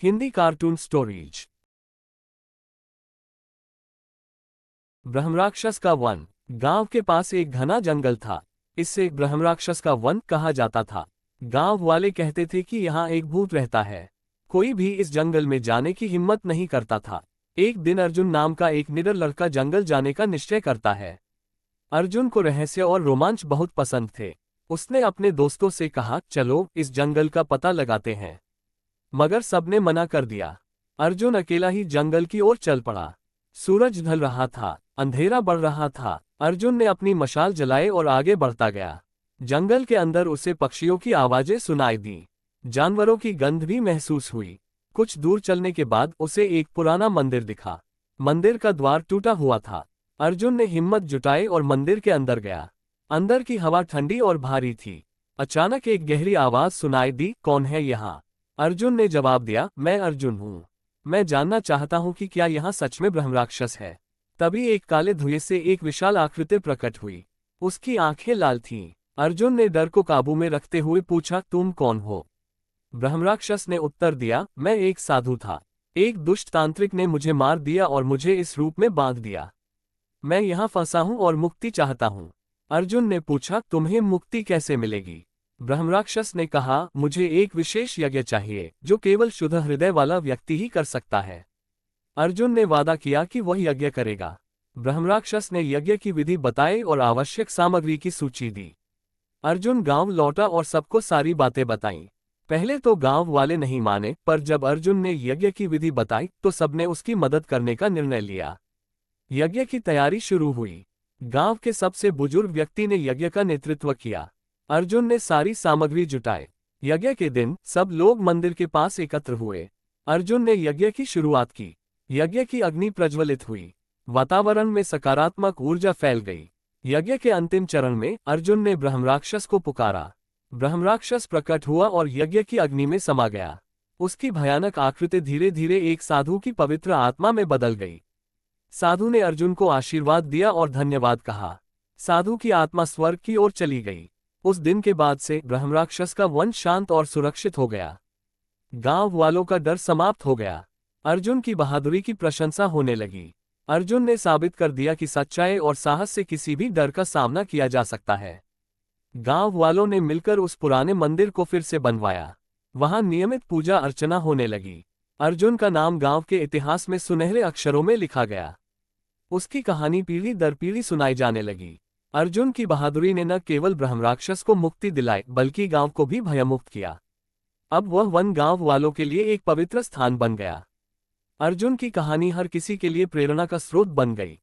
Hindi cartoon stories. ब्रह्मराक्षस का one. गांव के पास एक घना जंगल था। इससे ब्रह्मराक्षस का वन कहा जाता था। गांव वाले कहते थे कि यहाँ एक भूत रहता है। कोई भी इस जंगल में जाने की हिम्मत नहीं करता था। एक दिन अर्जुन नाम का एक निडर लड़का जंगल जाने का निश्चय करता है। अर्जुन को रहस्य और रोमांच बहुत पसंद थे। उसने अपने दोस्तों से कहा, चलो इस जंगल का पता लगाते हैं। मगर सबने मना कर दिया। अर्जुन अकेला ही जंगल की ओर चल पड़ा। सूरज ढल रहा था, अंधेरा बढ़ रहा था। अर्जुन ने अपनी मशाल जलाई और आगे बढ़ता गया। जंगल के अंदर उसे पक्षियों की आवाजें सुनाई दी, जानवरों की गंध भी महसूस हुई। कुछ दूर चलने के बाद उसे एक पुराना मंदिर दिखा। मंदिर का द्वार टूटा हुआ था। अर्जुन ने हिम्मत जुटाई और मंदिर के अंदर गया। अंदर की हवा ठंडी और भारी थी। अचानक एक गहरी आवाज सुनाई दी, कौन है यहाँ? अर्जुन ने जवाब दिया, मैं अर्जुन हूँ। मैं जानना चाहता हूँ कि क्या यहाँ सच में ब्रह्मराक्षस है। तभी एक काले धुएं से एक विशाल आकृति प्रकट हुई। उसकी आंखें लाल थीं। अर्जुन ने डर को काबू में रखते हुए पूछा, तुम कौन हो? ब्रह्मराक्षस ने उत्तर दिया, मैं एक साधु था। एक दुष्ट तांत्रिक ने मुझे मार दिया और मुझे इस रूप में बांध दिया। मैं यहाँ फंसा हूँ और मुक्ति चाहता हूँ। अर्जुन ने पूछा, तुम्हें मुक्ति कैसे मिलेगी? ब्रह्मराक्षस ने कहा, मुझे एक विशेष यज्ञ चाहिए जो केवल शुद्ध हृदय वाला व्यक्ति ही कर सकता है। अर्जुन ने वादा किया कि वह यज्ञ करेगा। ब्रह्मराक्षस ने यज्ञ की विधि बताई और आवश्यक सामग्री की सूची दी। अर्जुन गांव लौटा और सबको सारी बातें बताईं। पहले तो गांव वाले नहीं माने, पर जब अर्जुन ने यज्ञ की विधि बताई तो सबने उसकी मदद करने का निर्णय लिया। यज्ञ की तैयारी शुरू हुई। गांव के सबसे बुजुर्ग व्यक्ति ने यज्ञ का नेतृत्व किया। अर्जुन ने सारी सामग्री जुटाई। यज्ञ के दिन सब लोग मंदिर के पास एकत्र हुए। अर्जुन ने यज्ञ की शुरुआत की। यज्ञ की अग्नि प्रज्वलित हुई। वातावरण में सकारात्मक ऊर्जा फैल गई। यज्ञ के अंतिम चरण में अर्जुन ने ब्रह्मराक्षस को पुकारा। ब्रह्मराक्षस प्रकट हुआ और यज्ञ की अग्नि में समा गया। उसकी भयानक आकृति धीरे धीरे एक साधु की पवित्र आत्मा में बदल गई। साधु ने अर्जुन को आशीर्वाद दिया और धन्यवाद कहा। साधु की आत्मा स्वर्ग की ओर चली गई। उस दिन के बाद से ब्रह्मराक्षस का वन शांत और सुरक्षित हो गया। गांव वालों का डर समाप्त हो गया। अर्जुन की बहादुरी की प्रशंसा होने लगी। अर्जुन ने साबित कर दिया कि सच्चाई और साहस से किसी भी डर का सामना किया जा सकता है। गांव वालों ने मिलकर उस पुराने मंदिर को फिर से बनवाया। वहां नियमित पूजा अर्चना होने लगी। अर्जुन का नाम गांव के इतिहास में सुनहरे अक्षरों में लिखा गया। उसकी कहानी पीढ़ी दर पीढ़ी सुनाई जाने लगी। अर्जुन की बहादुरी ने न केवल ब्रह्मराक्षस को मुक्ति दिलाई बल्कि गांव को भी भयमुक्त किया। अब वह वन गांव वालों के लिए एक पवित्र स्थान बन गया। अर्जुन की कहानी हर किसी के लिए प्रेरणा का स्रोत बन गई।